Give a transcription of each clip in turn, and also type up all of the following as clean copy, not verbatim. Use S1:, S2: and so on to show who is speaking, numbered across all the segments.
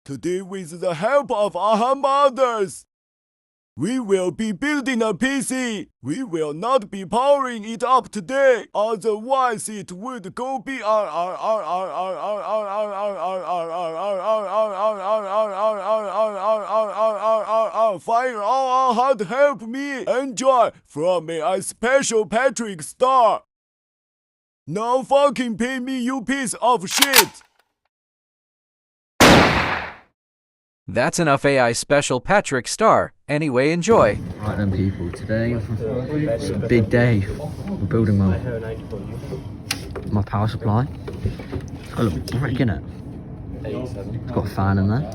S1: Today, with the help of our mothers, we will be building a PC. We will not be powering it up today, otherwise it would go be fire. Hard help me. Enjoy from a special Patrick Star. Now fucking pay me, you piece of shit.
S2: That's enough AI special Patrick Star. Anyway, enjoy.
S3: Right then people, today it's a big day. We're building my power supply. It's got a little brick in it. It's got a fan in there.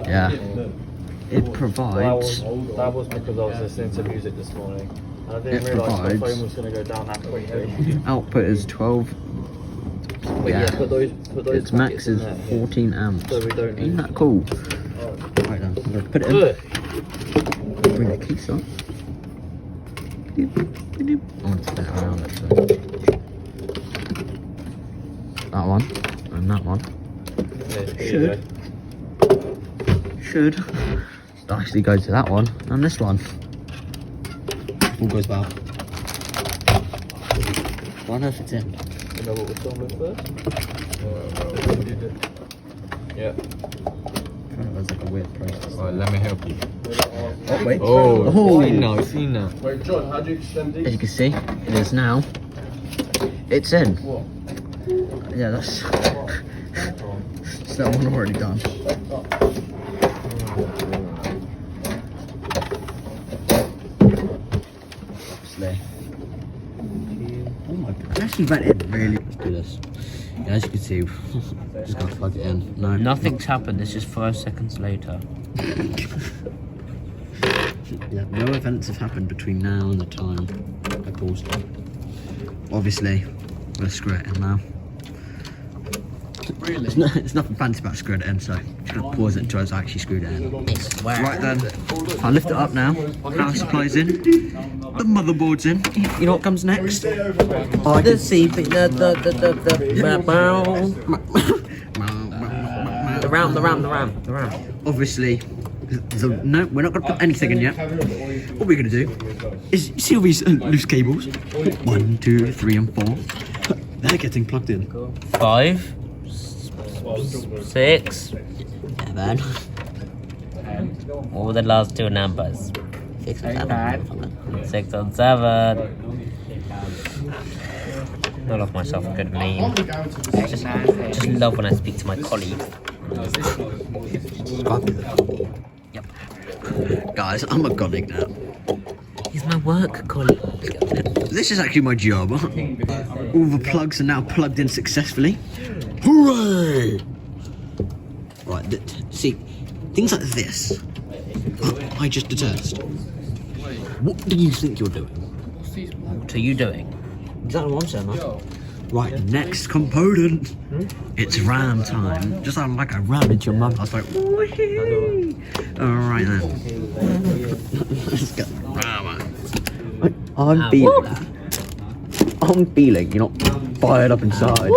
S3: Yeah. It provides...
S4: That was because I was listening to music this morning. And I didn't realise my phone was going to go down that quickly.
S3: Output is 12.
S4: Yeah, put those
S3: its max is 14 amps.
S4: So we don't need...
S3: Isn't that cool? Right then, I'm going to put it in. Bring the case up. I want to spin it around actually. That one and that one should actually go to that one and this one. All goes well. Wonder if it's in.
S4: You know what we're done with first? Yeah.
S3: That's like a weird process.
S5: Alright, let me help you.
S3: Oh wait.
S5: Oh, it's in now.
S4: Wait, John, how do you extend these?
S3: As you can see, it is now. It's in. What? Yeah, that's that one already done. Obviously. Oh my god, it actually went in really. Let's do this. Yeah, as you can see, just gotta plug it in. No,
S6: Nothing's happened, it's just 5 seconds later.
S3: Yeah, no events have happened between now and the time I paused it. Obviously, let's screw it in now. Really? It's nothing fancy about screwing it in, so I'm just gonna pause it until it's actually screwed it in. Right then, I'll lift it up now. Power supply's in. The motherboard's in. You know what comes next? Oh,
S6: The round.
S3: obviously, no, we're not going to put anything in yet. What we're going to do is, see all these loose cables? 1, 2, 3 and 4. They're getting plugged in.
S6: 5, 6,
S3: 7.
S6: all the last 2 numbers.
S3: 6 and 7.
S6: 6 and 7. I love myself a good meme. Just love when I speak to my colleagues.
S3: Yep. Guys, I'm a colleague now.
S6: He's my work colleague.
S3: This is actually my job. All the plugs are now plugged in successfully. Hooray! Right, see, things like this, I just detest. What do you think you're doing?
S6: What are you doing?
S3: Exactly what I'm saying, man. Right, next component. It's RAM time. Just sounded like I rammed into your mum. I was like, wee. Alright then. Let's get RAM. I'm feeling you're not fired up inside.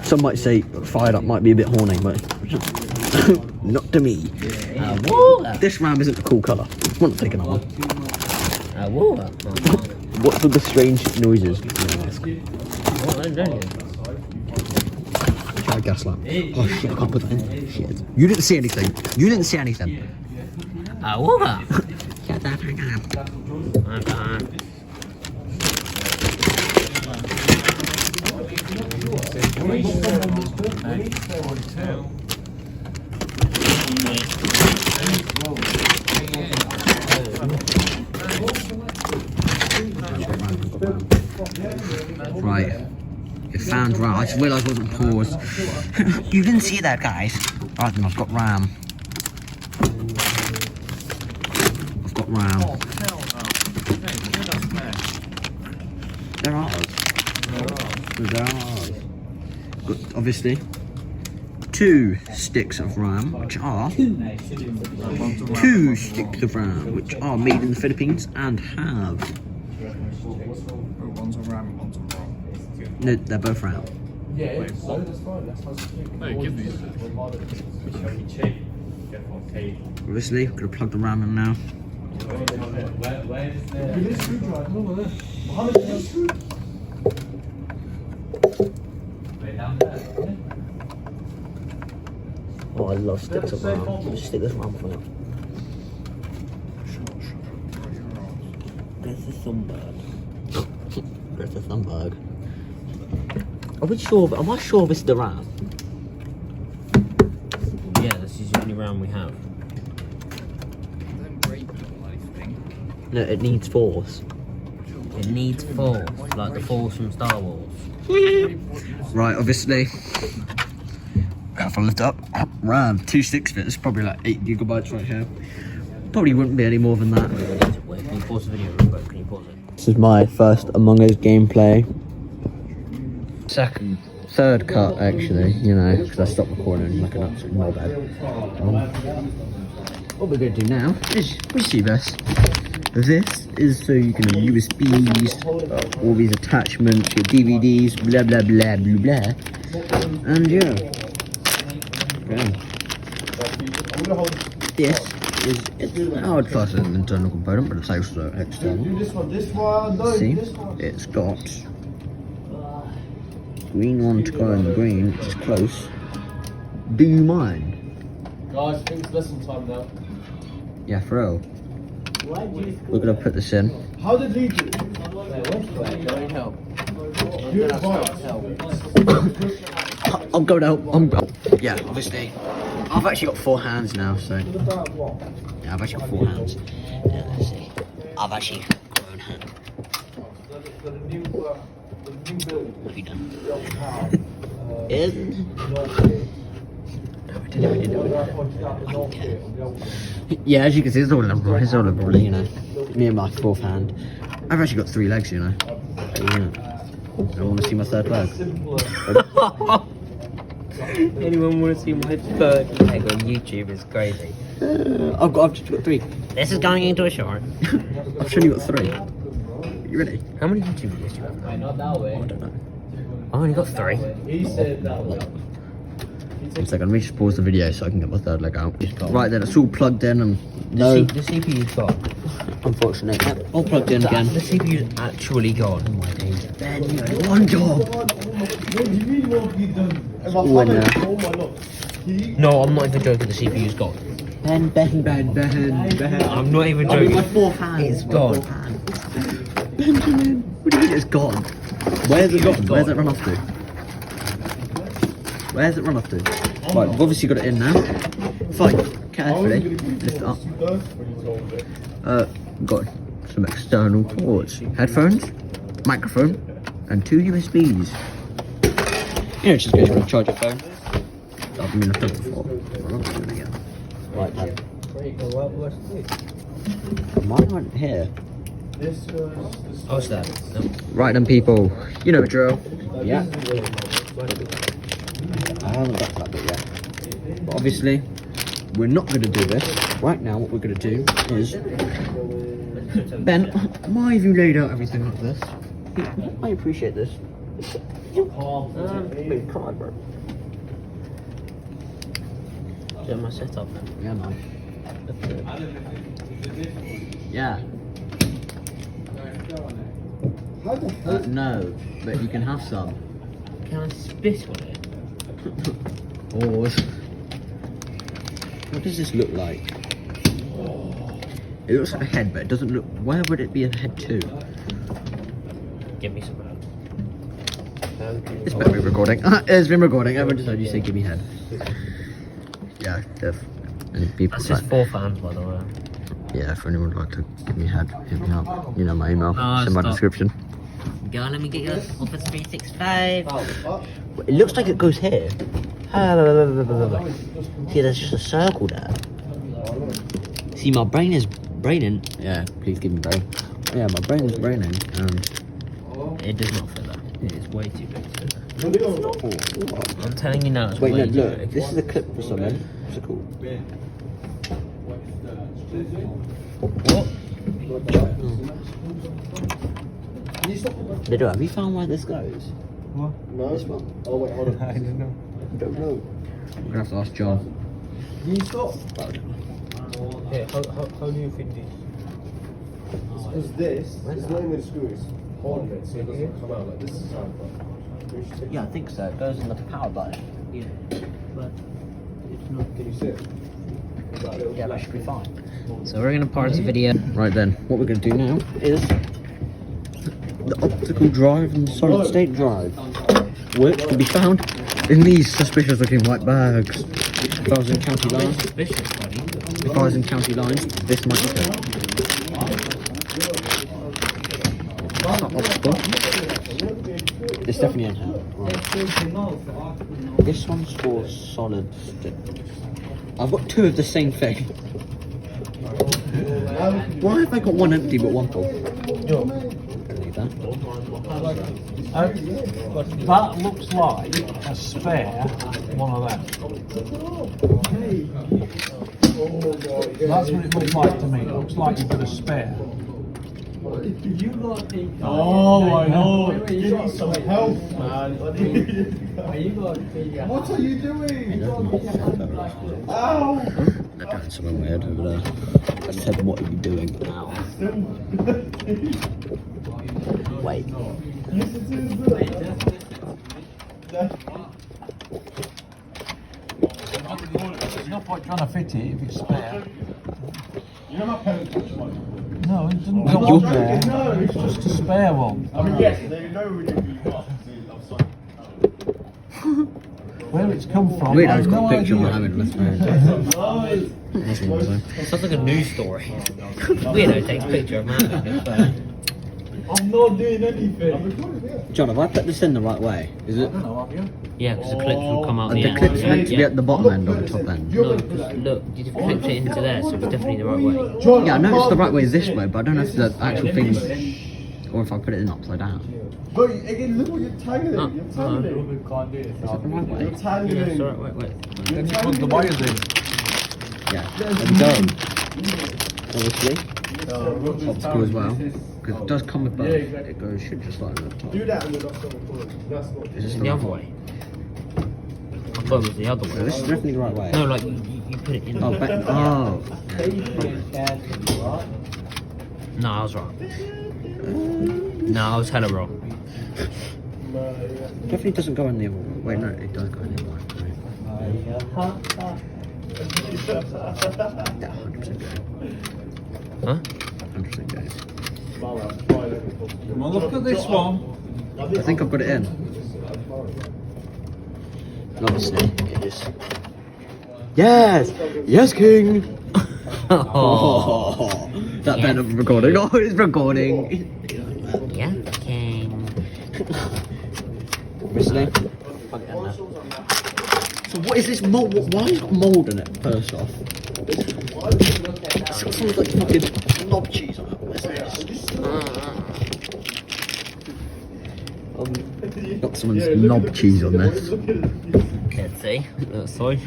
S3: Some might say fired up might be a bit horny, but not to me. This RAM isn't a cool colour. I'm not taking that one. What's with the strange noises? Try a gas lamp. Oh shit, I can't put that in. Shit. You didn't see anything. You didn't see anything. Shut that hang Right. It found RAM. I just realised I wasn't paused. You didn't see that, guys. Right then, I've got RAM. I've got RAM. There are. There are. Got, obviously, 2 sticks of RAM, which are 2 sticks of RAM, which are made in the Philippines and have. No, they're both RAM.
S4: Yeah, that's fine. That's fine. No, give these.
S3: Obviously, we're gonna plug the RAM in now. Oh, I love sticks of RAM. Just stick this RAM for it. Where's the Thunberg? Where's the Thunberg? Am I sure this is the RAM?
S6: Yeah, this is the only round we have.
S3: No, it needs force.
S6: It needs force, like the force from Star Wars.
S3: Right, obviously. If I lift up, RAM, 2 sticks of it, it's probably like 8 gigabytes right here. Probably wouldn't be any more than that.
S6: Wait, can you pause the video real quick? Can you pause it?
S3: This is my first Among Us gameplay. Third cut, actually, you know, because I stopped recording like an absolute knobhead. What we're going to do now is, we see this. This is so you can have USBs, all these attachments, your DVDs, blah blah blah blah blah. And yeah. Okay. This is, I would class it as an internal component, but it's also external. See, it's got green one to go in the green, which is close. Do you mind?
S4: Guys, I think it's lesson time now.
S3: Yeah, for real. We're gonna put this in.
S4: How did he do?
S3: I'm going out. Yeah, obviously. I've actually got 4 hands now, so. Yeah, I've actually got 4 hands. Yeah, let's see. I've actually grown hand. What have you done? Yeah, as you can see, it's all liberal, you know. Me and my 4th hand. I've actually got 3 legs, you know. Yeah. I want to see my 3rd leg.
S6: Anyone want to see my third leg on YouTube is crazy.
S3: I've just got 3.
S6: This is going into a short.
S3: I've shown you got 3. You ready?
S6: How many YouTube videos do you have?
S4: Not that way.
S3: I don't know.
S6: I only got 3.
S4: He said that way.
S3: 1 second, let me just pause the video so I can get my 3rd leg out. Right then, it's all plugged in and
S6: The CPU's gone.
S3: unfortunately, yep, all plugged in again.
S6: The CPU's actually gone. Oh my days.
S3: Ben, you had 1 job. All in there.
S6: No, I'm not even joking. The CPU's gone.
S3: Ben.
S6: I'm not even
S3: Oh, my
S6: joking.
S3: 4th hand.
S6: It's gone.
S3: Benjamin, what do you mean it's gone? Where's it gone? Where's it run off to? Where's it run off to? Right, we've obviously got it in now. Fine, carefully, lift it up. Got some external ports. Headphones, microphone, and 2 USBs. You know, just goes to charge your phone. I've been in a phone before. I'm not doing it again. Right then. Mine went here.
S6: What's that? No.
S3: Right then, people. You know the drill. Yeah. I haven't got to that bit yet. But obviously, we're not going to do this. Right now, what we're going to do is... Ben, why have you laid out everything like this? I appreciate this. Big pride, bro.
S6: Is that my setup then?
S3: Yeah, man. Yeah. No, but you can have some.
S6: Can I spit on it?
S3: Pause. What does this look like? It looks like a head, but it doesn't look... Where would it be a head to?
S6: Give me some help.
S3: It's better be recording. It's been recording. Everyone just heard you say give me head. Yeah, if any people
S6: That's
S3: like...
S6: just 4 fans, by the way.
S3: Yeah, if anyone would like to give me head, hit me up. You know my email.
S6: No,
S3: it's in my
S6: stop.
S3: description.
S6: Go on, let me get your Office 365.
S3: It looks like it goes here. See, there's just a circle there. See, my brain is braining. Yeah, please give me brain. Yeah, my brain is braining.
S6: It does not fit that. It is way too big to fit that.
S3: Oh,
S6: I'm telling you now, it's
S3: wait,
S6: way
S3: no,
S6: too
S3: look.
S6: big.
S3: This is a clip for something. What's it called?
S6: What?
S3: Lido, have you found where this goes?
S4: No.
S3: This one?
S4: Oh wait, hold on.
S5: I don't know.
S3: I don't know. We're gonna have to ask John.
S4: Can you stop?
S5: Yeah, how do you fit this?
S4: Because this is not even screws. Hold it so it doesn't come out like this is how it
S3: Yeah, I think so. It goes in the power button.
S6: Yeah. But it's not.
S4: Can you see it?
S3: Yeah, that should be fine.
S6: So we're gonna pause the video.
S3: Right then, what we're going to do now is the optical drive and solid state drive, which can be found in these suspicious looking white bags. If I was in county lines,
S6: Suspicious, buddy.
S3: if I was in county lines, this might be good. It's not optical. It's definitely in here. Right. This one's for solid state. I've got two of the same thing. Why have I got one empty but one full? Leave that.
S7: That looks like a spare one of them. That's what it looks like to me. It looks like you've got a spare.
S4: Oh, I know. Give me some help, man. What are you doing? Ow!
S3: They're doing something weird over there. I said, what are you doing? Ow. Wait.
S7: There's no point trying to fit it if it's spare.
S4: You know my parents touch mine?
S7: No, it doesn't go on there. It's just a spare one.
S4: I mean, yes, they know when you I'm sorry.
S7: Where it's come from,
S3: Wait,
S7: I
S3: I've
S7: have
S3: got
S7: no
S3: a picture of
S7: idea.
S3: Mohammed. Let's
S6: Sounds like a news story. Weirdo takes a picture of man.
S4: I'm not doing anything.
S3: John, have I put this in the right way? Is it?
S6: Yeah, because the clips will come out
S3: And
S6: the
S3: the
S6: end.
S3: clip's meant to be
S6: Yeah.
S3: at the bottom end or the top end?
S6: No, because look, you clipped it into there, so it's definitely the right way.
S3: Yeah, I know it's the right way this way, but I don't know if the actual thing's... Or if I put it in upside down.
S4: But again, look what you're tangling.
S6: Oh,
S4: You're tangling.
S3: Is it the right way?
S4: You're tangling.
S6: Yeah, it's alright, wait.
S7: Then you put the wires in.
S3: Yeah, there we go. Obviously, optical as well. Because it does come with both. It goes, should just like at the top.
S4: Do that and then that's not recording. That's not.
S3: Is this
S6: The other way. I thought it was the other
S3: No,
S6: way.
S3: this is definitely the right way.
S6: No, like you put it in.
S3: Oh, oh.
S6: No, I was wrong. No, I was hella wrong.
S3: Definitely doesn't go in the other way. Wait, no, it does go in the other way. Right. Yeah, 100% go.
S6: Huh?
S3: 100% goes.
S7: Come on, look at this one.
S3: I think I've got it in. Obviously, it is. Yes! Yes, King!
S6: Oh,
S3: That better be recording. Oh, it's recording.
S6: yeah, king.
S3: Obviously. So what is this mold? Why has it got mold in it, first off? It's got something like fucking knob cheese on it. What is this? Got someone's knob cheese on this.
S6: Let's see. Sorry.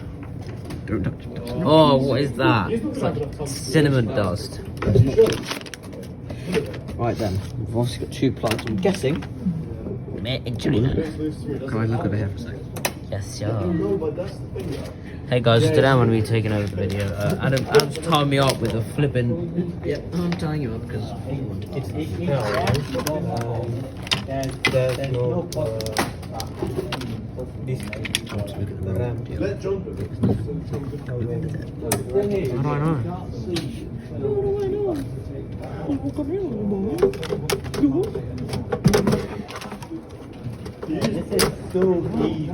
S3: Don't touch it.
S6: Oh, what is that? It's like cinnamon dust.
S3: Right then, we've obviously got two plugs. I'm guessing.
S6: Made in China.
S3: Can I look over here for a second?
S6: Yes, sure. Hey guys, today I'm going to be taking over the video. Adam's tying me up with a flipping...
S3: Yep, I'm tying you up because you wanted to.
S4: There's no Let John put it.
S6: How do I know?
S4: This is so easy.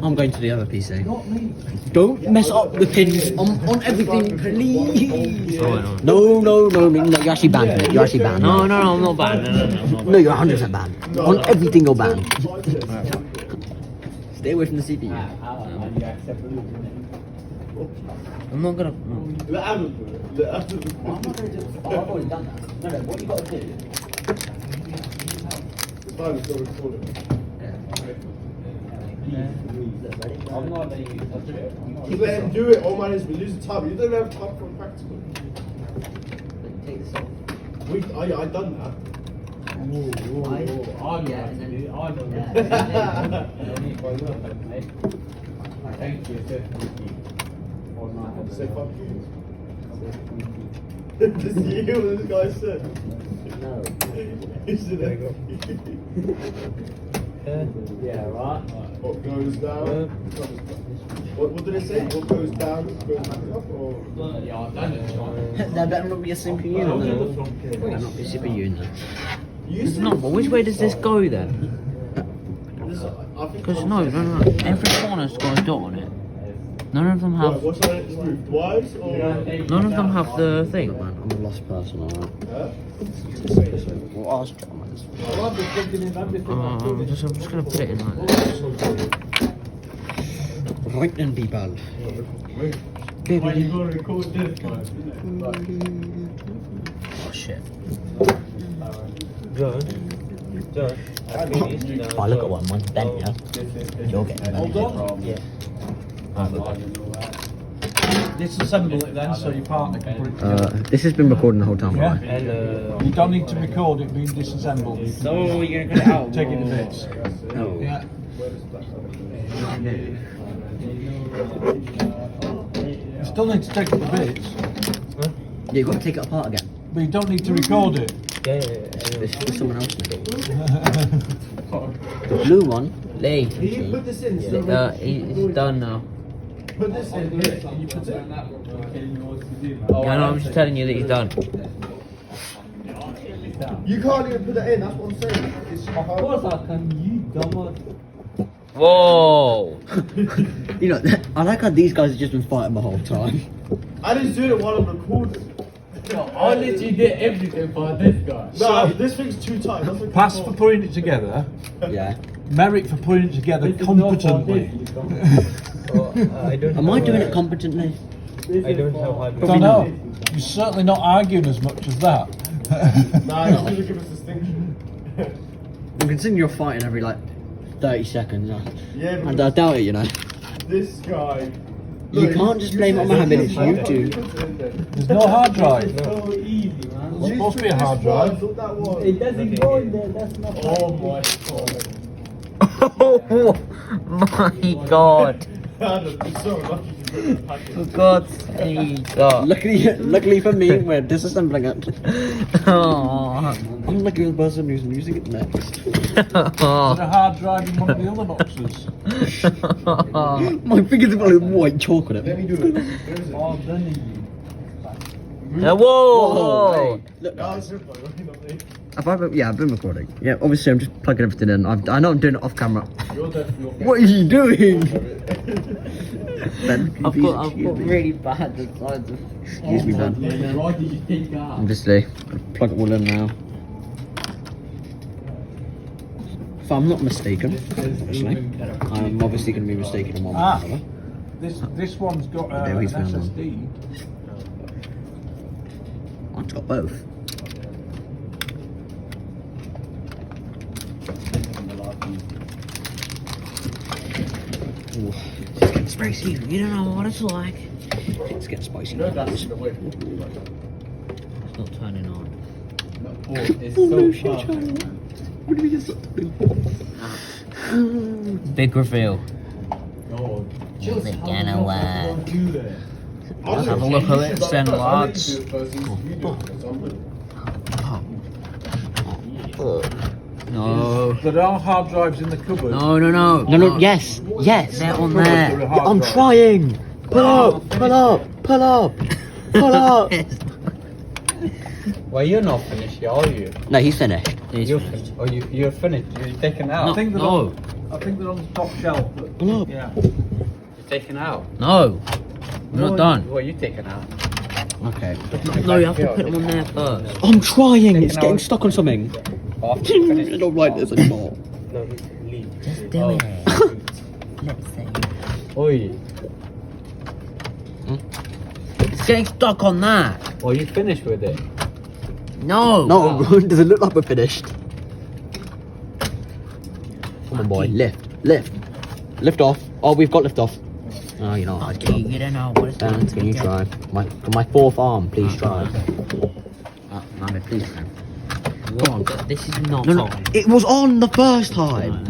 S3: I'm going to the other PC. Don't mess up the pins on everything, please.
S6: Oh,
S3: No, you're actually banned for it. You're actually banned.
S6: no, I'm not banned.
S3: No, you're 100% banned. On everything, you're banned. Stay away from the CPU.
S6: I'm not gonna...
S4: Let Adam do it. Let Adam do it.
S3: I've already done that. No, what you got to do?
S4: It's fine, it's not recording.
S5: I'm not letting you touch it.
S4: Just let him do it. Oh man, we're losing time. You don't have time for practical.
S3: Take this off.
S4: I done that.
S5: I know what to do. I know Thank you.
S4: Say fuck you. This is you, what this guy said.
S3: No.
S4: He said
S5: Yeah, right.
S4: what goes down? What did it say? What goes down goes back up? Or
S5: Yeah, I've done it.
S3: That better not be a CPU then. Better not be a CPU then.
S6: It's not, but which way does this go then? Because no. Every corner's got a dot on it. None of them have.
S4: What's on it? Smooth twice or?
S6: None of them have the thing.
S3: Man, I'm a lost person, alright.
S4: Huh?
S3: Well, I was trying this.
S6: I'm just gonna put it in like this.
S3: Right then, people.
S5: Why you gotta record this, man?
S6: Oh shit.
S5: Josh.
S3: If I look at one, one's bent, yeah? You're getting bent.
S5: Yeah.
S7: Disassemble it then so your partner can put it together.
S3: This has been recording the whole time,
S7: Yeah.
S3: right?
S5: Hello.
S7: You don't need to record it being disassembled. You can
S5: So you're gonna cut it out?
S7: take it to bits.
S3: No.
S7: Yeah. You still need to take it to bits,
S3: Yeah, you've got to take it apart again.
S7: but you don't need to record it.
S5: Yeah.
S3: This is someone else now. The blue one.
S6: Lee,
S4: Can you put this in? So
S6: he's done now.
S4: put this in here. Can you put it?
S6: Yeah, no, I'm just telling you that he's done.
S4: You can't even put that in. That's what I'm saying. It's
S5: Of course I can, you dumbass.
S6: Whoa!
S3: You know, I like how these guys have just been fighting the whole time.
S4: I didn't do it while I'm recording.
S5: I literally did everything for this guy.
S4: No, this thing's too tight. That's what
S7: Pass for putting it together.
S3: Yeah.
S7: Merit for putting it together competently.
S5: I don't.
S3: Am I doing it competently?
S5: I don't have high.
S7: Don't know. You're certainly not arguing as much as that.
S4: Nah, it's gonna give us distinction.
S3: I'm considering you're fighting every like 30 seconds.
S4: Yeah,
S3: And I doubt it, you know.
S4: this guy.
S3: You can't just blame it on Mohammed, it's YouTube.
S7: There's no hard drive.
S5: So easy, man.
S7: It's supposed to be a hard drive.
S4: That was.
S5: It doesn't go in there. That's not.
S4: Oh my god.
S6: Oh my god!
S4: I'm so lucky to put the package.
S6: For God's sake!
S3: Luckily for me, we're disassembling it.
S6: Oh.
S3: I'm lucky the person who's using it next.
S7: There's a hard drive in one of the other boxes.
S3: My fingers are like white chalk on it.
S4: Let me do it.
S5: Oh, done it.
S6: Whoa!
S3: Look,
S4: Nah,
S3: guys.
S4: it's simple.
S3: Have I been, yeah, I've been recording. Yeah, obviously I'm just plugging everything in. I know I'm doing it off camera.
S4: You're definitely.
S3: What are you doing? Ben,
S6: I've got really bad designs.
S3: excuse me, Ben.
S5: Why did you take that?
S3: Obviously, plug it all in now. If I'm not mistaken, actually, I'm obviously going to be mistaken in one way or
S7: Ah.
S3: another.
S7: This one's got
S3: There
S7: an
S3: he's found one.
S7: SSD.
S3: I've got both. Ooh, it's getting spicy.
S6: You don't know what it's like.
S3: It's getting spicy.
S4: No, that's the way.
S6: It's not turning on.
S5: It's
S3: Oh
S5: so
S3: no, shit,
S5: fast.
S3: Charlie. What do we just
S6: Big reveal.
S5: Oh,
S6: Is it gonna work?
S5: do that.
S6: Let's have a look at it then, lads. No.
S7: There are hard drives in the cupboard.
S6: No, no, no.
S3: No, yes, yes.
S6: They're on
S7: There
S6: there.
S7: are hard
S3: I'm
S7: drives.
S3: trying. Pull up, pull up, pull up, pull up.
S5: Well, you're not finished, are you?
S3: No, he's finished.
S5: You're finished. Oh, you're finished. You're taken out.
S6: No,
S7: I think they're
S6: no,
S7: on, I think they're on the top shelf. But,
S3: Pull up.
S7: yeah.
S5: You're taken out.
S6: no. We're not done.
S5: What are you taking out?
S3: Okay.
S6: No, you have to put them on there first.
S3: I'm trying. It's
S5: out.
S3: getting stuck on something.
S5: After you
S3: I
S5: finish.
S3: don't like this anymore.
S5: No, leave.
S6: Just do it. Let's see.
S5: Oi.
S6: It's getting stuck on that.
S5: Oh, you finished with it?
S6: No.
S3: No, does it look like we're finished? Come on, boy. Lift, lift. Lift off. Oh, we've got lift off. Oh, you know what?
S6: Okay, you don't know what it's
S3: Ben, can you try? For my fourth arm, please try.
S6: Mummy, please, man. Go on, this is not
S3: No,
S6: on.
S3: it was on the first time.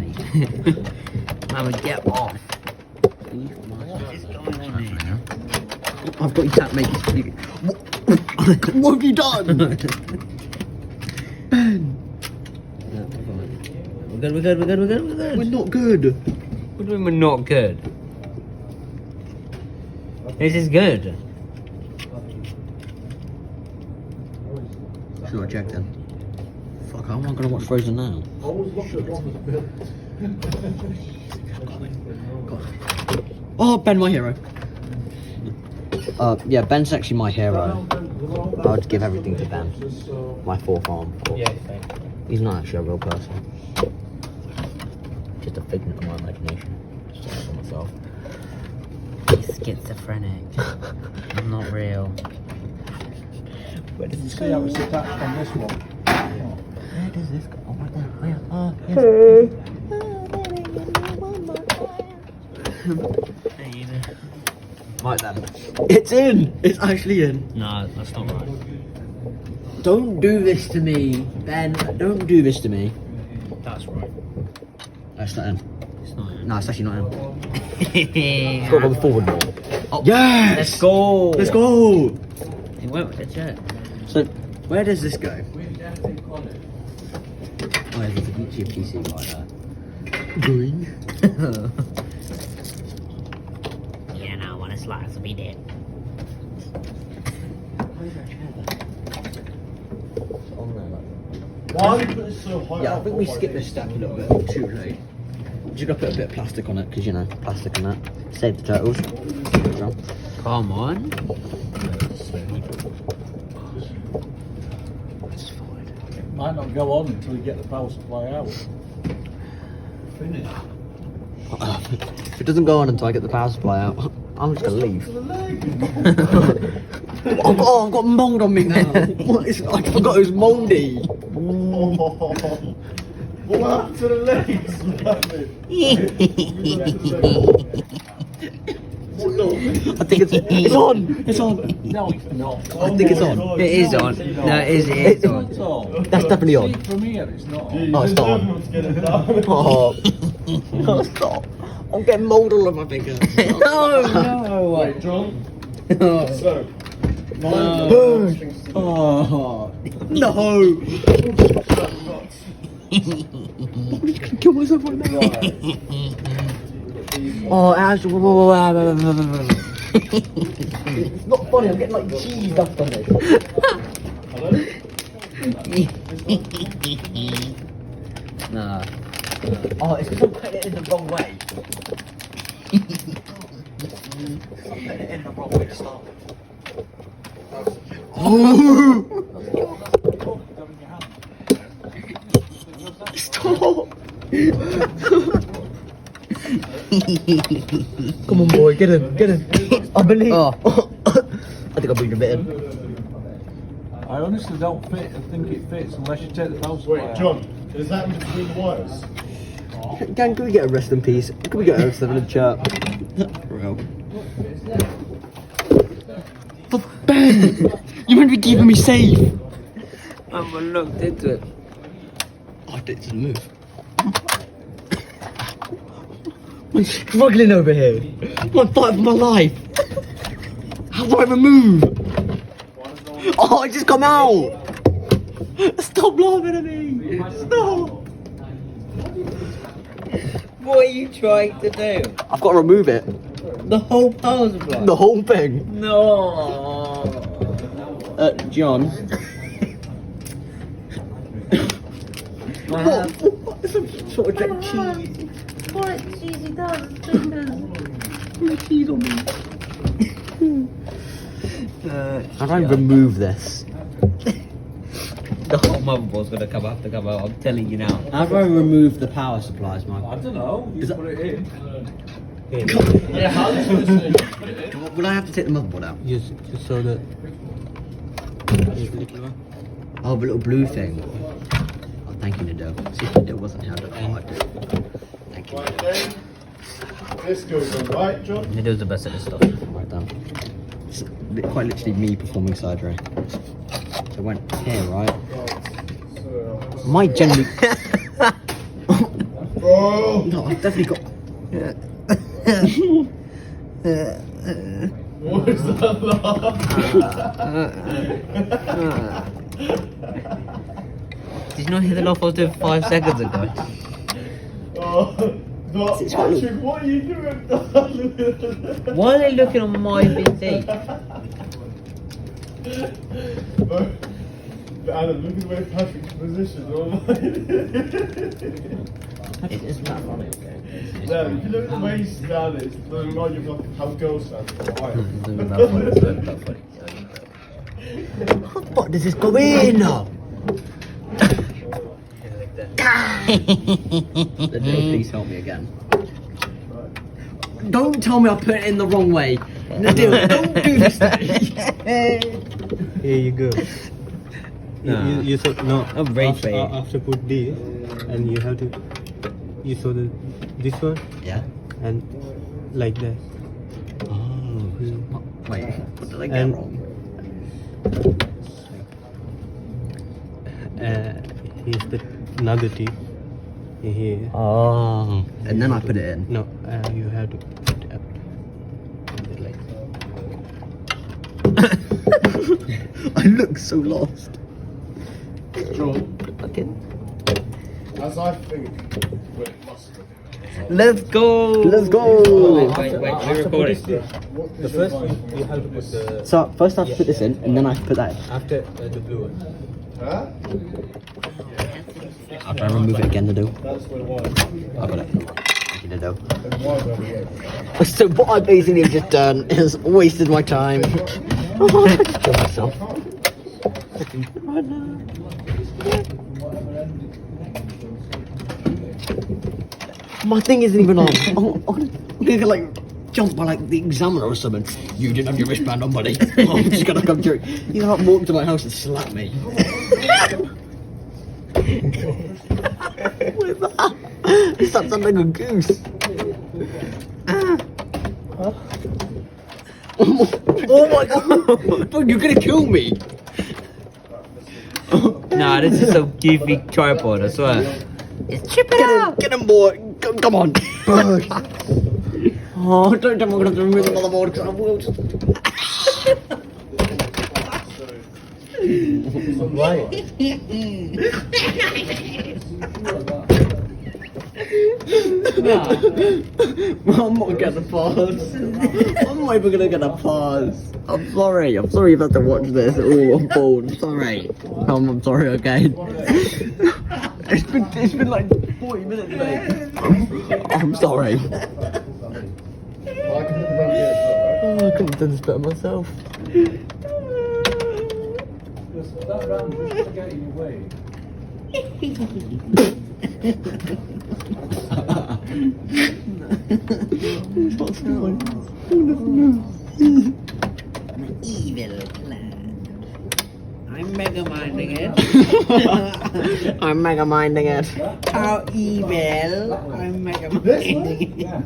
S6: Mummy, get off.
S3: I've got you to make it speak. What have you done? Ben,
S6: We're good.
S3: we're not good.
S6: What do you mean we're not good? This is good.
S3: Sure, check then. Fuck, how am I gonna watch Frozen now? Oh, Ben, my hero. Yeah, Ben's actually my hero. I would give everything to Ben. My fourth arm.
S6: Yeah,
S3: He's not actually a real person. Just a figment of my imagination. Just for myself.
S6: He's schizophrenic. I'm not real.
S7: Where does you see how it's attached on this one?
S6: Where does this go? Oh, right there. Oh, yes.
S3: Right then. It's in! It's actually in.
S6: No, that's not right.
S3: Don't do this to me, Ben. Don't do this to me.
S6: That's right.
S3: That's not in.
S6: It's not in.
S3: No, it's actually not in.
S6: Let's
S3: Got to go forward more. Oh, yes!
S6: Let's go.
S3: Let's go!
S6: It went with the jet.
S3: So, where does this go? Oh, there's a YouTube PC right there. Going.
S6: Yeah, no, when it's like to be dead.
S4: Why are you putting it so high?
S3: Yeah, I think we skipped this step a little bit too late. Just gotta put a bit of plastic on it, because you know, plastic and that. Save the turtles.
S6: Come on.
S7: Might not go on until you get the power supply out.
S3: If it doesn't go on until I get the power supply out, I'm just gonna leave. I've got mould on me now. What is? I forgot it was mouldy.
S4: What happened to the legs?
S3: I think it's on. It's on.
S7: No, it's not.
S3: I think it's on.
S6: It is on. No, it is on.
S7: It's on.
S3: That's definitely on.
S7: See, from here, it's not on.
S3: Oh, it's not on. Oh, oh, stop! I'm getting mould all over my fingers.
S6: No.
S4: Wait, John. So,
S3: Oh no! I'm just gonna kill myself right now. Oh, Ash. It's not funny. I'm getting like cheese dust on it.
S6: Nah.
S3: Oh, it's because I'm putting it in the wrong way. I'm putting it in the wrong way to start with. Oh! Stop! Come on, boy, get him. I believe. Oh. I think I bring a bit in.
S7: I honestly don't think it fits unless you take the power supply
S4: Wait,
S7: out.
S4: John. Is that in between the wires?
S3: Gang, can we get a rest in peace? Can we get a rest in the chat? Bro. But Ben! You meant to be keeping me safe!
S6: I haven't looked into it.
S3: Oh, it didn't move. I'm struggling over here. I'm fighting for my life. How do I remove? Oh, it just come out. Stop laughing at me. Stop.
S6: What are you trying to do?
S3: I've got to remove it.
S6: The whole power supply?
S3: The whole thing.
S6: No.
S3: John.
S6: What?
S3: Some sort of jack cheese.
S6: What cheesy does?
S3: Cheese on me. How do I remove this?
S6: The whole motherboard's gonna come out. I'm telling you now.
S3: How do I remove the power supplies, Mike?
S7: I don't know. You put it in.
S4: Yeah, how do you
S3: Will I have to take the motherboard out?
S5: Just so that.
S3: Oh, the little blue thing. Oh, thank you, Nado. See, it wasn't how I do. Thank you.
S4: This goes on, right, John?
S6: He does the best at this stuff.
S3: Right down. It's quite literally me performing surgery. So I went here, right? My generally.
S4: Oh!
S3: No, I've definitely got.
S4: What is that laugh?
S6: Did you not hear the laugh I was doing 5 seconds ago?
S4: Oh, no, Patrick, what are you doing?
S6: Why are they looking on my PC?
S4: Adam, look at the way Patrick's position. Oh
S6: It's not funny, okay?
S4: Yeah, if you look at the way he's down, it's remind you of how girls stand for a while.
S6: It's not funny, it's not funny.
S3: What does this go in? Please help me again. Don't tell me I put it in the wrong way. Nadil, don't do this to me.
S5: Here you go. You saw no.
S6: I'm rage bait.
S5: After put this, and you have to. You saw this one
S3: Yeah.
S5: and like that.
S3: Oh. Wait, what did I get
S5: And-
S3: wrong?
S5: Here's the another teeth here.
S3: Oh. And then I put it in.
S5: No, you have to put it up. Like
S3: I look so lost.
S4: John,
S3: Okay.
S4: as I think, well, it must be.
S6: Let's go!
S3: Let's go.
S6: Wait, we're recording.
S5: the first you have to put the
S3: So first I have to put this in, and then I have to put that in.
S5: after the blue one.
S4: Huh?
S3: I better remove it again, Nadil.
S4: That's what it was.
S3: I got it. Thank you, Nadil.
S4: And why don't we?
S3: So what I basically have just done is wasted my time. Oh, I just killed myself. My thing isn't even on. I'm gonna like jump by like the examiner or something. You didn't have your wristband on, buddy. I'm just gonna come through. You can't walk to my house and slap me. What is that? It sounds like a goose. Oh my god! Bro, you're gonna kill me!
S6: Nah, this is some goofy tripod, I swear. It's tripping out!
S3: Get him, boy! Come on! Oh, don't tell me I'm gonna have to remove another board because I will. I'm not gonna pause. I'm not even gonna get a pause. I'm sorry if you have to watch this. Oh, I'm bored. I'm sorry. I'm sorry, okay? It's been like 40 minutes, mate. I'm sorry.
S4: I can put the round here,
S3: Oh, I couldn't have done this better myself.
S7: That round is just getting in your way.
S6: Evil clan. I'm mega minding it.
S3: I'm mega minding it.
S6: How evil. I'm mega minding it.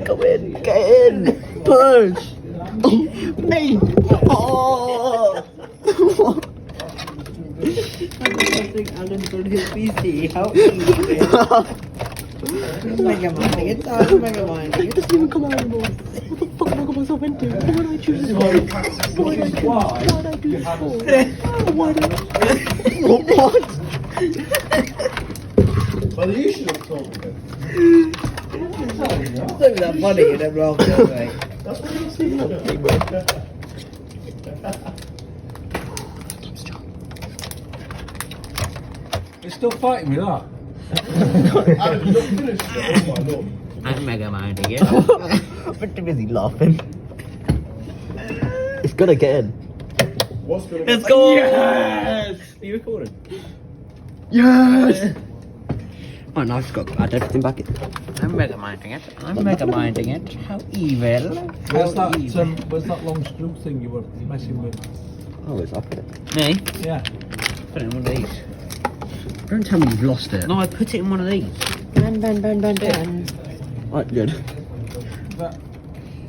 S3: Go in, get in, push. Me. Oh.
S6: Alan put his PC. How evil. Mega minding it. I'm mega minding it.
S3: Doesn't even come out anymore. What the fuck am I got myself into? Why did I choose this one? Why did I do this for? Why did What?
S4: But you should have told me that.
S6: It's not that funny in them wrong, don't they?
S4: That's what you said.
S7: You're still fighting with that?
S4: Adam, you don't finish it. Oh, I know.
S6: I'm mega minding it.
S3: I'm too busy laughing. It's gotta get in.
S4: What's going on?
S6: Let's go! Yes! Are you recording?
S3: Yes! Oh, now I've just got to add everything back in.
S6: I'm mega minding it. I'm mega minding it. How evil.
S7: Where's
S6: How
S7: that,
S6: evil.
S7: where's that long screw thing you were messing with?
S3: Oh, it's up it.
S6: Me?
S7: Yeah.
S6: Put it in one of these.
S3: Don't tell me you've lost it.
S6: No, I put it in one of these.
S3: Ben. Right, good.
S7: That,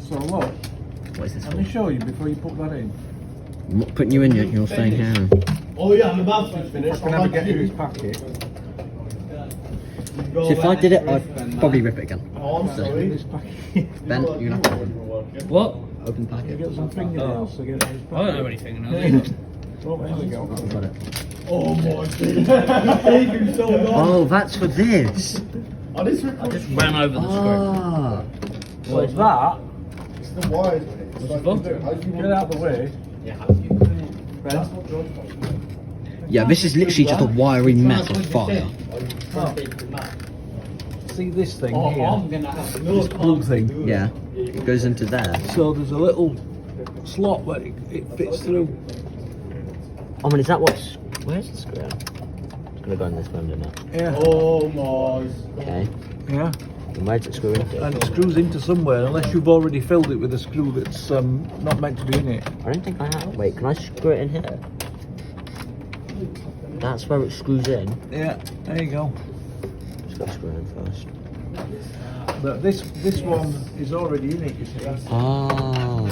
S7: so look,
S3: What is this
S7: let me show you before you put that in.
S3: I'm not putting you in yet, you're staying here.
S4: Oh yeah, I'm about to
S7: If
S4: finish.
S7: I can ever get in this packet.
S3: So if I did it, I'd probably rip it again.
S4: Oh, I'm sorry.
S7: This packet.
S3: Ben, you're gonna have to
S6: What?
S3: open the packet.
S7: Get some fingernails to get in this packet.
S6: I don't have anything. No.
S7: Oh, there we go.
S3: Got it.
S4: Oh my god. So long.
S3: Oh, that's for this.
S4: Oh, this
S6: I just ran over the screw.
S3: Ah.
S7: So it's that.
S4: It's the wires, mate. It's like, how do you
S7: Get out of the way.
S4: That's what John's talking
S3: Yeah, this is literally just a wiry mess of fire.
S7: See this thing
S4: about.
S7: here?
S4: I'm gonna have to
S7: This plug thing.
S3: Yeah, it goes into there.
S7: So there's a little slot where it fits through.
S6: I mean, is that what's... Where's the screw? It's gonna go in this one, isn't it?
S7: Yeah.
S4: Oh my.
S6: Okay.
S7: Yeah.
S6: And where's it screw into?
S7: And it screws into somewhere unless you've already filled it with a screw that's not meant to be in it.
S6: I don't think I have. Wait, can I screw it in here? That's where it screws in.
S7: Yeah, there you go.
S6: Just got to screw it in first.
S7: But this one is already in it, you see.
S6: Oh.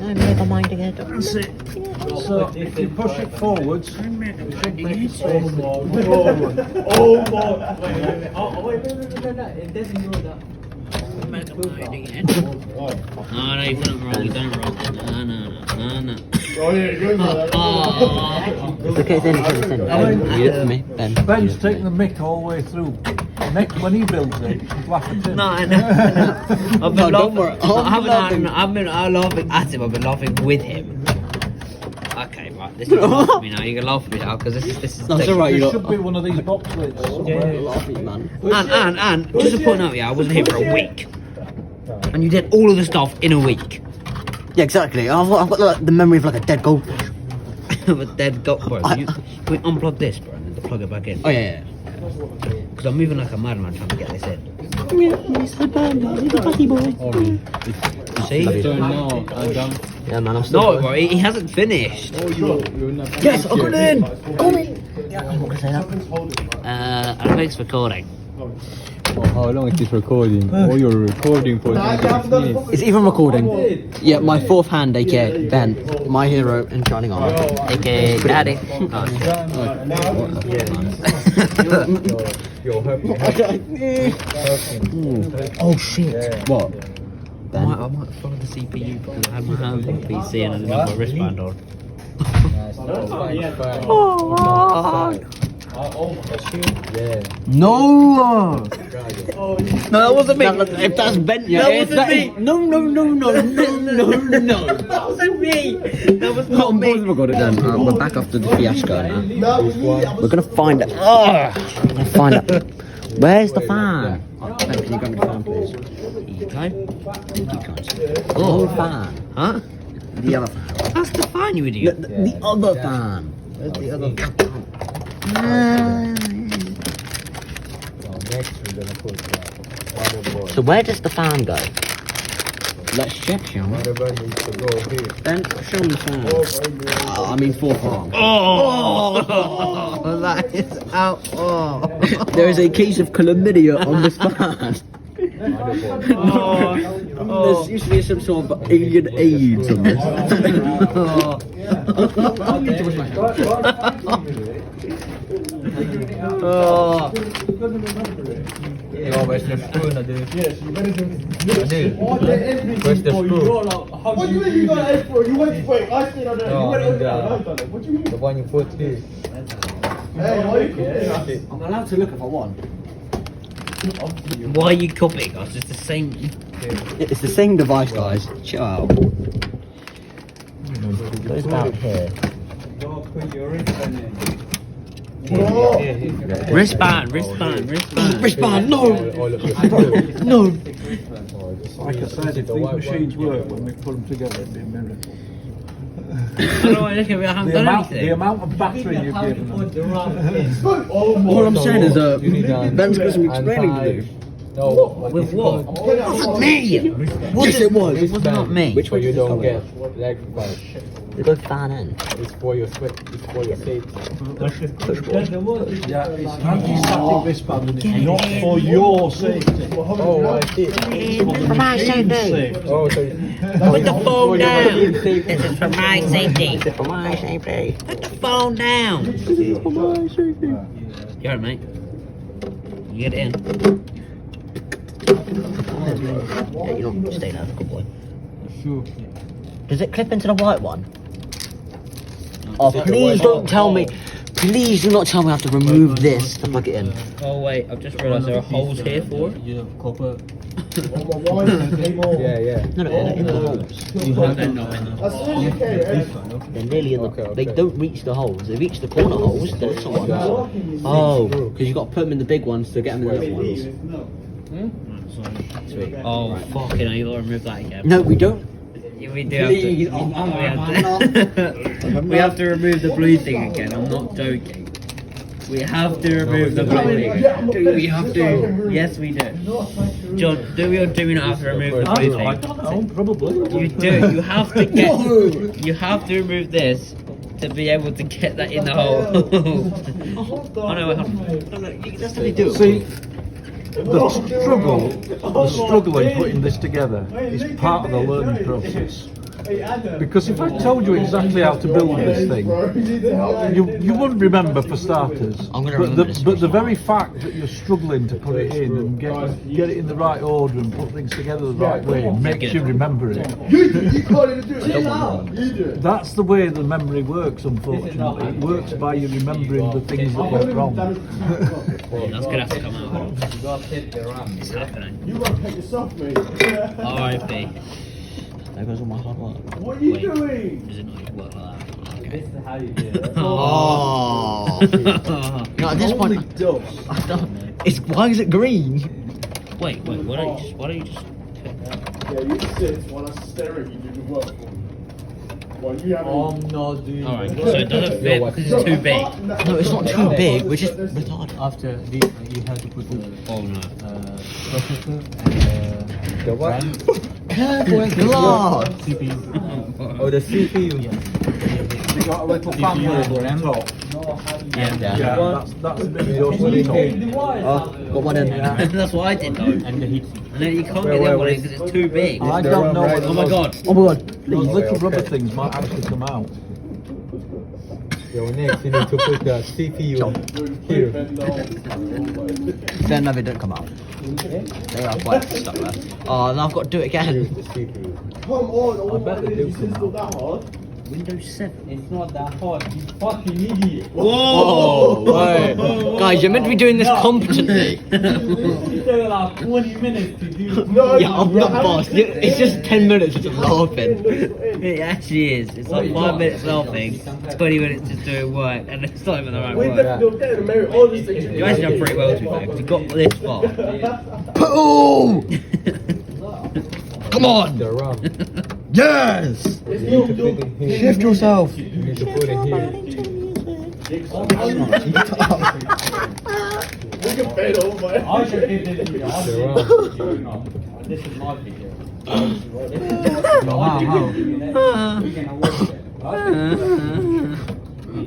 S6: I'm never minding it.
S7: That's it. So if you push it forwards, it should make it
S4: Oh my. Oh my. Wait. It doesn't know that.
S6: No, you've done it wrong. You've done it wrong. No.
S4: Oh yeah, you're that.
S6: It's okay, then.
S3: You it for me, Ben.
S7: Ben's taking the mick all the way through. Next, when he builds it, he's laughing at him.
S6: No, I know. I've been
S3: don't worry.
S6: laughing. I've been laughing at him. I've been laughing with him. Okay, right. This is laugh at me now. You can laugh at me now because this is.
S3: That's alright,
S7: There
S3: you
S7: should be one of these box lids.
S3: laughing, man.
S6: And just to point out, yeah, I wasn't here for a week, and you did all of the stuff in a week.
S3: Yeah, exactly. I've got like, the memory of like a dead goldfish.
S6: But dead got bro. Can we unplug this, bro, and then plug it back in?
S3: Oh yeah.
S6: Because I'm moving like a madman trying to get this in. See? Yeah, man, I'm still. No, bro, he hasn't finished.
S3: Yes, I got it in. Come in.
S6: I think it's recording.
S5: How long is this recording? Oh, you're recording for 26 minutes.
S3: It's even recording. Yeah, my fourth hand, aka Ben, my hero in Shining Armor.
S6: Okay, daddy. Oh shit.
S3: What?
S6: I might follow the CPU because I had my hand on the PC and I didn't have my wristband on.
S3: No! No, that wasn't me. If that's Ben, yeah.
S6: That wasn't me.
S3: No.
S6: That wasn't me. That was not me.
S3: We've got it then. We're back after the fiasco now.
S4: No,
S3: We're gonna find it. We're gonna find it. Where's the fan? Ben, can you grab me the fan, please?
S6: You can't.
S3: You can't.
S6: Oh,
S3: The fan.
S6: huh?
S3: The other fan.
S6: That's the fan, you idiot.
S3: The other fan. Where's the other fan?
S6: So where does the fan go?
S3: Let's check, shall we? Ben, show me the fan. I mean, fourth arm.
S6: Oh, that is out. Oh.
S3: There is a case of chlamydia on this fan. There seems to be some sort of alien AIDS on this.
S5: Where's the spoon, dude?
S4: yes, you better do
S5: Where's the spoon?
S4: What do you mean you got an F4? You went wait, I stayed on there.
S5: No,
S4: You went over there.
S5: no.
S4: I done it. What do you mean?
S5: The one you put here.
S4: Hey, why you cooking?
S3: I'm allowed to look if I want.
S6: Why are you copying us? It's the same.
S3: It's the same device, guys. Chill out.
S6: Goes down here. Wristband.
S3: Wristband, no! No!
S7: Like I said, if these machines work when we put them together, it'd be a miracle.
S6: I don't know, look at me, I haven't done
S7: The
S6: anything.
S7: amount of battery you've given them.
S3: All I'm saying is, Ben's got some explaining to do.
S7: No.
S6: With what?
S3: Not me! Yes, it was.
S6: It was not me.
S3: Which
S7: So
S3: way
S7: you
S3: did
S7: don't
S3: it
S7: get electrified.
S3: They both fan in.
S7: It's for your sweat. It's for your safety.
S8: Yeah, it's anti-static wristband and it's not for your safety.
S7: Oh, I see.
S3: It's for my safety.
S7: Oh, so
S6: Put the phone down. This is for my safety.
S3: It's for my safety.
S6: Put the phone down.
S3: This is for my safety.
S6: You alright, mate? You get in.
S3: Yeah, you don't stay there, good boy. Does it clip into the white one? Oh, please don't tell me. Please do not tell me I have to remove this to plug it in.
S6: Oh wait, I've just realised there are holes here for it.
S7: yeah.
S3: No, they're in the holes.
S6: You have them not in them.
S3: They're nearly in the. They don't reach the holes. They reach the corner holes, the little ones. Oh, because you got to put them in the big ones to get them in the little ones.
S6: Sweet. Oh fucking hell, you gotta remove that again.
S3: No, we don't.
S6: We do we have to remove the blue thing again, I'm not joking. We have to remove the blue thing. Do we have to? Yes we do. John, do we or do we not have to remove the blue
S8: I
S6: thing?
S8: don't know, probably.
S6: You do, you have to get you have to remove this to be able to get that in the hole. Oh no, wait, hold on.
S3: That's how they do it.
S8: See, the struggle in putting this together is part of the learning process. Because if I told you exactly how to build this thing, you wouldn't remember for starters.
S3: I'm gonna
S8: But
S3: remember this
S8: the very fact that you're struggling to put it in and get it in the right order and put things together the right way makes you remember it.
S4: You can't even do it. You do it.
S8: That's the way the memory works, unfortunately. It works by you remembering the things that went wrong.
S6: That's gonna have to come out. It's happening.
S4: You gotta take yourself, mate.
S6: R.I.P.
S3: There goes all my hard work.
S4: What are you
S6: Wait.
S4: doing?
S6: Does it not work like that? Okay.
S3: Oh. No, at this point, I don't. It's why is it green?
S6: Wait, why don't you just
S4: Yeah, you sit while I'm staring you do the work. While you have
S6: Alright, so it doesn't fit because it's too big.
S3: No, it's not too big. We're just retarded.
S5: After this, you have to put the
S6: Oh no.
S5: processor and
S7: The what?
S3: Careful with glass.
S5: CPU.
S7: Oh, the CPU.
S8: You got a little fan label on top.
S6: Yeah.
S8: Yeah, that's the bit you're sitting on.
S3: Oh, got one in.
S6: That's what I did though.
S5: And the heat.
S6: And then you can't get the other one because it's too big.
S8: I don't know what
S6: Oh my god.
S3: Oh my god.
S8: those little rubber things might actually come out.
S7: Yo, next you need to put the CPU here.
S3: Then no, they don't come out. They are quite stuck there. Oh, now I've got to do it again.
S7: The CPU.
S4: Come on,
S8: I bet they do come
S4: not that hard.
S6: Windows 7.
S5: It's not that hard, you fucking idiot.
S3: Oh, wait. Guys, you're meant to be doing this competently.
S5: It took like 20 minutes to do.
S4: No,
S3: Yeah, I'm not boss. It's just 10 minutes of laughing.
S6: It actually is. It's like 5 minutes laughing, 20 minutes just doing work, and it's not even the right
S4: we
S6: work.
S4: definitely get in America. All these things.
S6: You actually done pretty well to be fair, because you got this far.
S3: Oh! Come on!
S7: The RAM.
S3: Yes!
S7: You need to put it here.
S3: Shift yourself.
S7: You need to put it here.
S4: We can bend over.
S5: I should give this video.
S7: The RAM.
S5: This is my video.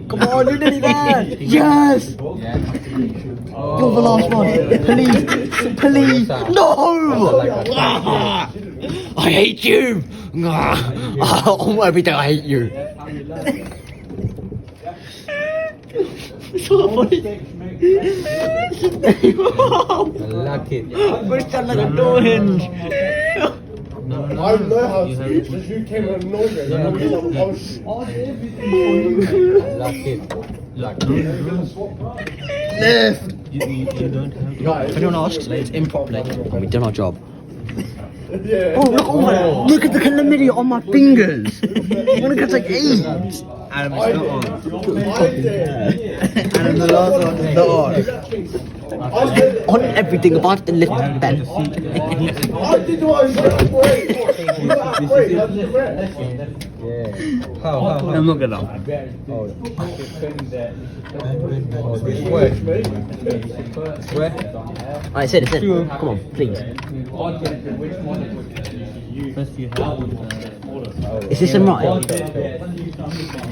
S3: Come on, you did it there! Yes! You're the last one. Please, please. No! Ah! I hate you! Ah! Oh, every day I hate you. It's so funny.
S7: Lock it.
S3: We're stuck like a door hinge.
S4: I know how to do it, because you came and annoyed me.
S7: Yeah. Lock it. Lock it.
S3: Left.
S5: You don't have to.
S3: If anyone asks, it's improperly, and we done our job.
S4: Yeah.
S3: Oh, look at the chlamydia on my fingers. I want to catch like AIDS.
S6: Adam, it's not on.
S4: I did.
S6: Adam, the last one is not on.
S3: On everything, apart from the lift bed.
S4: I did what I was doing. Wait. Wait, how did you rest?
S6: I'm not gonna.
S3: Alright, sit. Come on, please. Is this in right?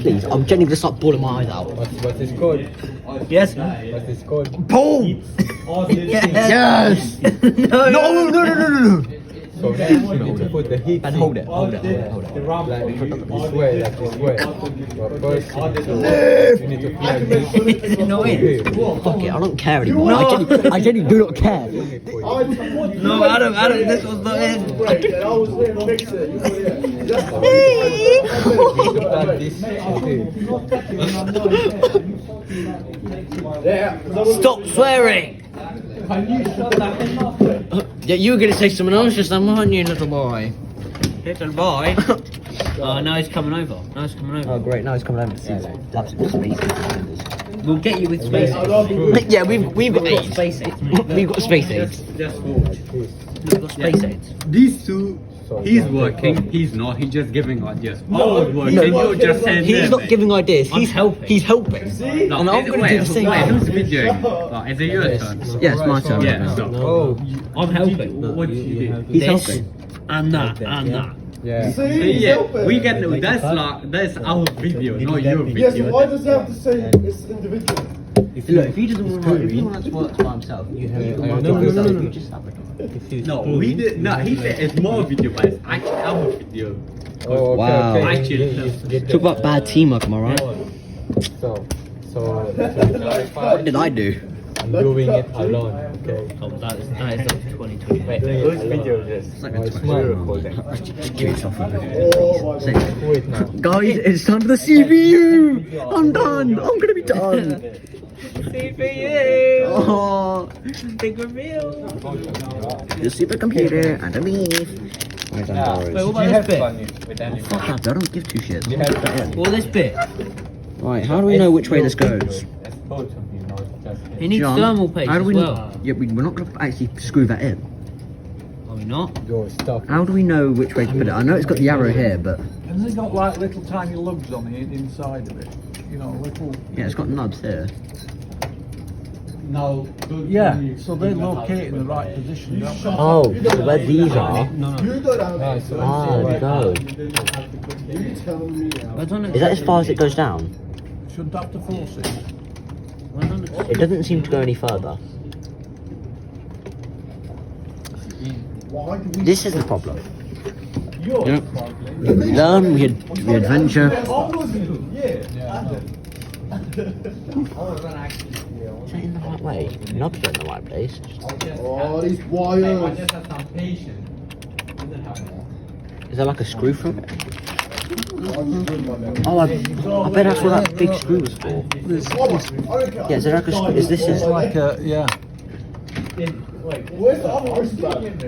S3: Please, I'm genuinely gonna start bawling my eyes out.
S9: What's this called?
S6: Yes.
S9: What's this called?
S3: Paul! Yes! No!
S9: So next you need to put the heat.
S3: And hold it.
S9: Like this way. But first you need to plug this.
S3: Is it not in? Fuck it, I don't care anymore. I genuinely do not care.
S6: No, Adam, this was not in.
S4: Right, and I was there to fix it.
S9: You need to plug this in.
S3: Stop swearing! Yeah, you were gonna say something else just then, weren't you, little boy?
S6: Little boy. Oh, now he's coming over.
S3: Oh, great, now he's coming over to see space.
S6: We'll get you with space aids.
S3: Yeah, we've got
S6: got space aids, mate.
S3: We've got space aids.
S6: Just watch. We've got space aids.
S10: These two, he's working, he's not, he's just giving ideas. I was working, you're just saying
S3: He's not giving ideas, he's
S6: helping.
S3: He's helping.
S10: No,
S3: And I'm gonna do the same.
S10: wait, who's videoing? Is it your turn?
S3: Yeah, it's my turn.
S10: Yeah, so.
S6: I'm helping.
S10: What did you do?
S3: He's
S6: This
S3: helping.
S6: and that and that.
S9: Yeah.
S10: Yeah, we can, that's our video, not your
S4: Yes,
S10: video.
S4: why does it have to say it's individual?
S3: Look, if he doesn't want to, if he wants to work by himself, you have to you just have it.
S10: No, we did, no, he said it's more video, but it's actually our video.
S9: Oh, okay,
S3: Wow.
S9: okay.
S10: Actually,
S3: Talk about bad teamwork, am I right?
S9: So to clarify,
S3: What did I do?
S9: I'm doing it alone. Okay.
S6: Oh, that is up to 2020.
S9: Wait, whose video is this?
S3: It's like
S9: It's my recording.
S3: Give yourself a bit.
S4: Oh my god.
S9: Wait now.
S3: Guys, it's time for the CPU! I'm done! I'm gonna be done!
S6: CPU.
S3: Oh,
S6: Big reveal.
S3: the supercomputer underneath. Where's
S6: Wait,
S3: Android?
S6: what about this bit?
S3: Fuck that, I don't give two shits.
S6: What this bit?
S3: Right, how do we know which way this goes?
S6: He needs
S3: John,
S6: thermal paste
S3: how do
S6: as
S3: we
S6: well.
S3: Yeah, we're not gonna actually screw that in.
S6: Are we not?
S9: Your stuff.
S3: How do we know which way to put it? I know it's got the arrow here, but
S8: Has it got like little tiny lugs on the inside of it? You know, little.
S3: yeah, it's got nubs here.
S8: Yeah, so they locate in the right position, don't they?
S3: Oh, so where these are?
S4: You don't have
S9: Ah, so
S3: Ah, there we go.
S4: You telling me now.
S3: Is that as far as it goes down?
S8: Shouldn't have to force it.
S3: It doesn't seem to go any further.
S4: Why do we
S3: This is the problem.
S4: You're
S3: Yep. We learn, we adventure.
S4: Yeah.
S3: Is that in the right way? Nubs are in the right place.
S4: Oh, these wires.
S3: Is there like a screw for it? Oh, I bet that's what that big screw was for. Yeah, is there like a screw? Is this
S8: It's
S3: it?
S8: like a, yeah.
S4: Where's the other wristband?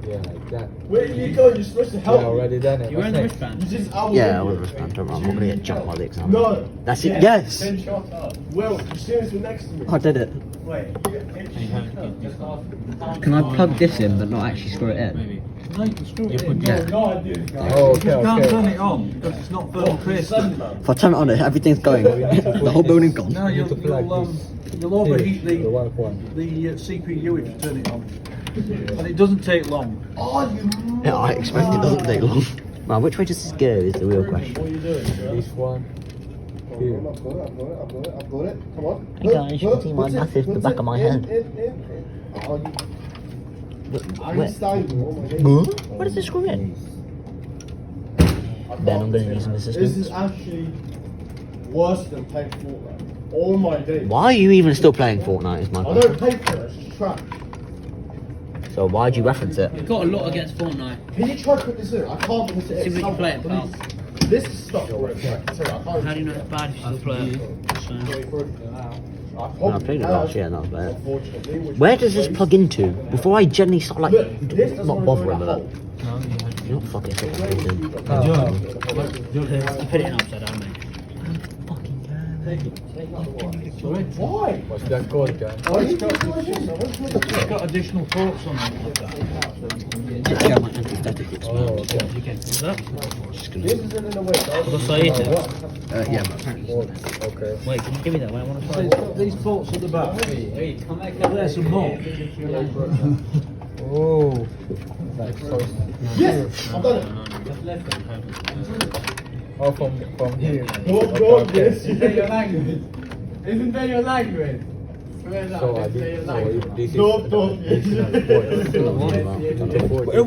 S9: Yeah, like that.
S4: Where did you go? You're supposed to
S9: Yeah,
S4: help me.
S9: already done it.
S6: You wearing the wristband?
S4: You just out.
S3: Yeah, I was wristband. Don't worry, I'm not gonna get jumped by the exam.
S4: No.
S3: That's it. Yes,
S4: Then shut up. Well, the students were next to me.
S3: I did it.
S4: Wait.
S3: Can I plug this in but not actually screw it in?
S8: No, you can screw it in.
S3: Yeah.
S4: No, I didn't.
S9: Oh, okay,
S8: You can't turn
S9: okay.
S8: it on because it's not thermal paste.
S3: If I turn it on, everything's going. The whole building's gone.
S8: No,
S9: You need to plug
S8: you'll overheat
S9: the one.
S8: the CPU if you turn it on. And it doesn't take long.
S4: Oh, you.
S3: Yeah, I expect it doesn't take long. Now, which way does this go is the real question.
S4: What are you doing?
S9: This one. Here.
S4: I've got it. Come on.
S3: Hey guys, you can see my massive, the back of my head.
S4: Oh, you.
S3: Where?
S4: Einstein. Oh my God.
S3: Where does this screw in? Then I'm going to need some
S4: This is
S3: assistance.
S4: actually worse than playing Fortnite. All my days.
S3: Why are you even still playing Fortnite is my
S4: I
S3: question.
S4: don't pay for it. It's trash.
S3: So why'd you reference it?
S6: We've got a lot against Fortnite.
S4: Can you try to put this in? I can't put this in.
S6: See if we can play it, pal.
S4: This is stuff already. I can't.
S6: How do you know it's bad if you still play it? So,
S3: No, I played it last year, that was bad.
S4: Unfortunately, which
S3: Where does this plug into? Before I generally start like,
S4: Look, this doesn't
S3: not bothering with
S4: hole.
S3: it. You're not fucking
S6: you put it in upside down, mate.
S4: Why?
S9: What's that called, guys?
S4: Why are you doing this? I want to make
S8: It's got additional ports on it.
S3: anti-static expand.
S6: What's that?
S3: Just gonna,
S6: What's that?
S3: yeah, but apparently.
S4: Okay.
S6: Wait, can you give me that? Wait, I want to try.
S8: It's got these bolts at the back. There's some more.
S9: Oh.
S4: Yes! I've done it!
S9: Oh, from here.
S4: Yes!
S10: Isn't that your language? Isn't that your language?
S9: So I did. So if this is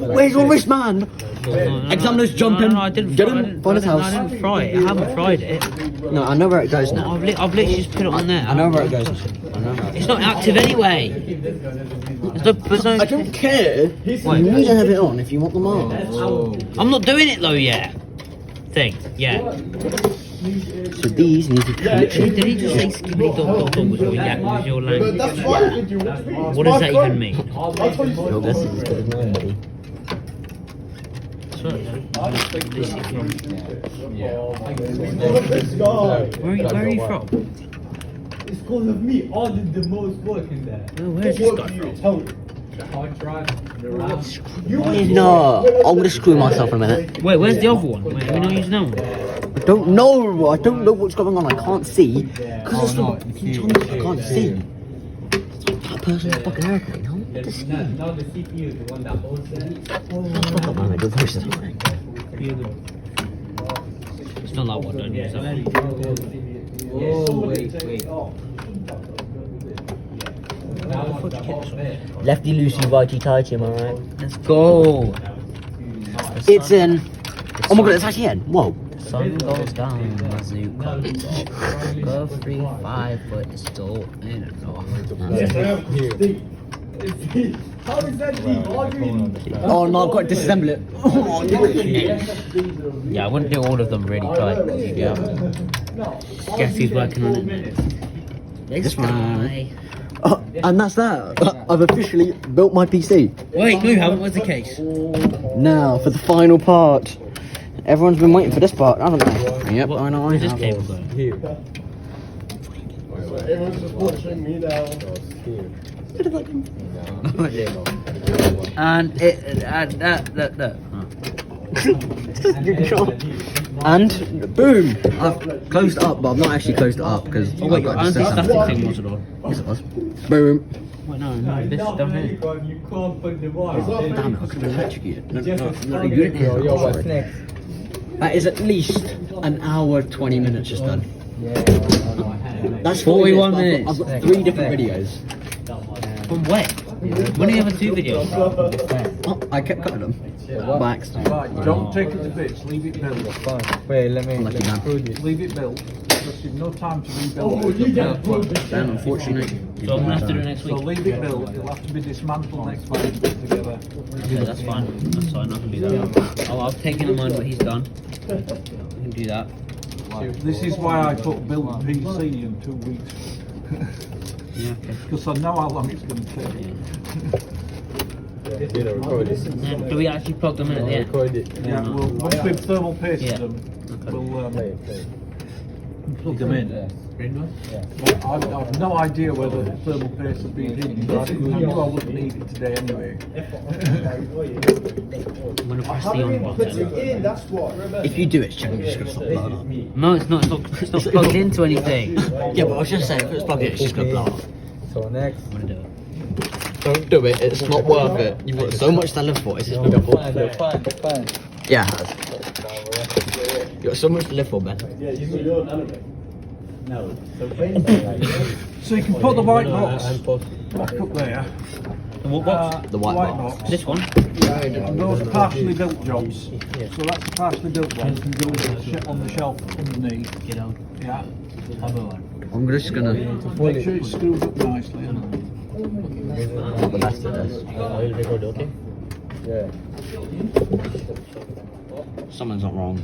S3: Where's your wristband? Examiner's jumping.
S6: No, I didn't.
S3: Get
S6: I
S3: him.
S6: didn't,
S3: Find his
S6: I
S3: house.
S6: didn't fry it. I haven't fried it.
S3: No, I know where it goes now.
S6: I've literally just put it on there.
S3: I know where it goes. I know.
S6: It's not active anyway. There's no.
S3: I don't care. You need to have it on if you want them on.
S6: I'm not doing it though yet. Thing. Yeah.
S3: So these need to literally.
S6: Did he just say skippy dog dog was your language?
S4: That's fine.
S6: What does that even mean?
S3: Your guess is as good as mine, buddy.
S6: Where are you from?
S10: It's because of me. I did the most work in there.
S6: Where's this guy from?
S4: Tell me.
S10: I tried.
S3: No, I'm gonna screw myself in a minute.
S6: Wait, where's the other one? Wait, are we not using that one?
S3: I don't know. I don't know what's going on. I can't see because it's not. I can't see. That person's fucking airplane. How am I to see?
S10: No, the CPU is the one that holds it.
S3: Fuck up, man. I do voice that thing.
S6: It's not that one, don't use that one.
S10: Oh, wait.
S3: Lefty loosey, righty tighty, am I right?
S6: Let's go.
S3: It's in. Oh my god, it's actually in. Whoa.
S6: Sun goes down, the zoo comes up. Go 3-5, but it's still in it.
S10: How is that deep?
S3: Oh no, I've got to disassemble it.
S6: Yeah, I wouldn't do all of them really tight. Yeah. Guess who's working on it? This guy.
S3: And that's that. I've officially built my PC.
S6: Wait, no, you haven't. What's the case?
S3: Now for the final part. Everyone's been waiting for this part, haven't they? Yep, I know. I
S6: Where's this
S3: have.
S6: cable going?
S9: Here.
S4: Everyone's just watching me now.
S6: And
S3: And boom! I've closed it up, but I've not actually closed it up because.
S6: Oh wait, your anti-static thing was it on?
S3: Yes, it was. Boom.
S6: Wait, no, this is down here.
S10: You can't put the wire.
S3: Damn it, I could have electrocuted. No, you didn't hear that,
S9: Yo, what's
S3: sorry.
S9: next?
S3: That is at least an hour, 20 minutes just done. That's
S6: 41
S3: minutes.
S6: minutes.
S3: I've got 3 different videos.
S6: From where? When are you having 2 videos?
S3: Oh, I kept cutting them. By accident.
S8: Right, don't take it to bits. Leave it built.
S9: Wait, let me
S3: Lucky man.
S9: prove it.
S8: Leave it built. Because you've no time to rebuild it.
S3: Then, unfortunately.
S6: So I'm gonna have to do it next
S8: So
S6: week.
S8: leave it built. It'll have to be dismantled next week and put together.
S6: Okay, that's fine. That's fine. I can do that. Oh, I've taken in mind what he's done. I can do that.
S8: This is why I put build PC in 2 weeks.
S6: Yeah, okay.
S8: Because I know how long it's going to take.
S9: Record it.
S6: Do we actually plug them in at the end?
S9: Record it.
S8: Yeah, we'll, once we've thermal pasted
S6: Yeah.
S8: them,
S6: Okay.
S8: we'll
S9: Play.
S8: plug them in. I've no idea whether the thermal paste has been hidden, but I knew I wouldn't need it today anyway.
S6: I'm gonna press the on button.
S4: That's what.
S3: If you do it, check it's just gonna blow up.
S6: No, it's not. It's not plugged into anything.
S3: Yeah, but I was just saying, if it's plugged in, it's just gonna blow up.
S9: So next.
S6: I'm gonna do it.
S3: Don't do it, it's not worth it. You've got so much to live for, it's just beautiful.
S9: Fine.
S3: Yeah, it has. You've got so much to live for, Ben.
S8: So you can put the white box back up there.
S6: The what box?
S3: The white box.
S6: This one.
S8: And those are partially built jobs. So that's a partially built one. You can go on the shelf underneath.
S6: Get out.
S8: Yeah.
S3: I'm just gonna.
S8: Make sure it's screwed up nicely.
S3: The best of this.
S9: Yeah.
S3: Something's not wrong.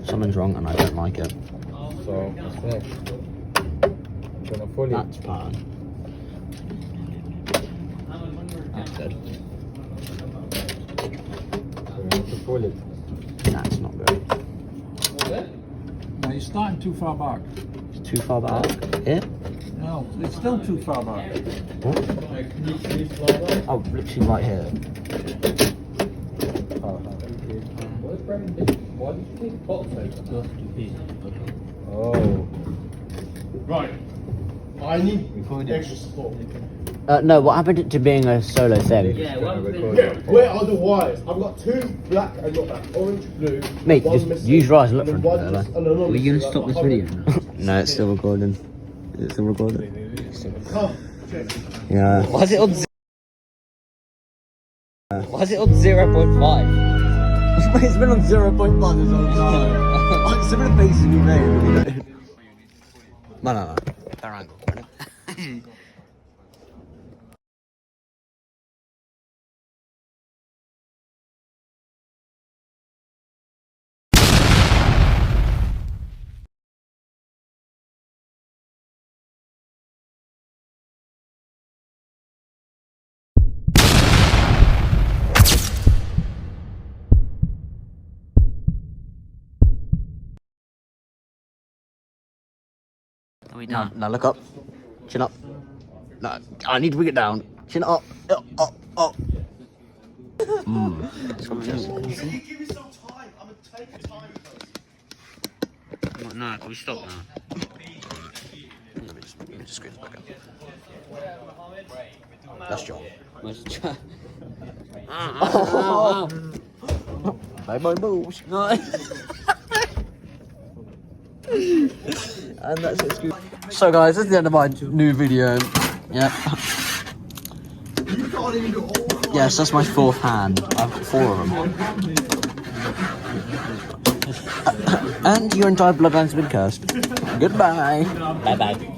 S3: Something's wrong and I don't like it.
S9: So what's next? Gonna pull it.
S3: That's bad. That's good.
S9: We're going to pull it.
S3: That's not good.
S8: No, you're starting too far back.
S3: It's too far back. Here?
S8: No, it's still too far back.
S3: What? Oh, literally right here.
S9: Why did you need box opener?
S4: Right. I need extra support.
S3: No, what happened to being a solo thing?
S6: Yeah,
S4: Where are the wires? I've got 2 black and not black, orange, blue.
S3: Mate,
S4: one
S3: just
S4: missing,
S3: use your eyes and look
S4: and
S3: for
S4: one
S3: it.
S4: just- and another
S6: Are you gonna
S4: missing,
S6: stop
S4: like,
S6: this
S4: a
S6: video
S4: hundred.
S6: now?
S3: No, it's still recording. Is it still recording?
S4: Come, check.
S3: Yeah.
S6: Why is it on 0.5?
S3: It's been on 0.1 this whole time. Some of the faces we made. No. Better angle.
S6: Are we done?
S3: Now look up. Chin up. No, I need to bring it down. Chin up. Up.
S4: Can you give me some time? I'm gonna take time first.
S6: No, can we stop now?
S3: Let me just screw this back up. That's John. Bye bye moves.
S6: No.
S3: And that's it. Screw. So guys, this is the end of my new video. Yep. Yes, that's my 4th hand. I've got 4 of them. And your entire bloodline's been cursed. Goodbye.
S6: Bye bye.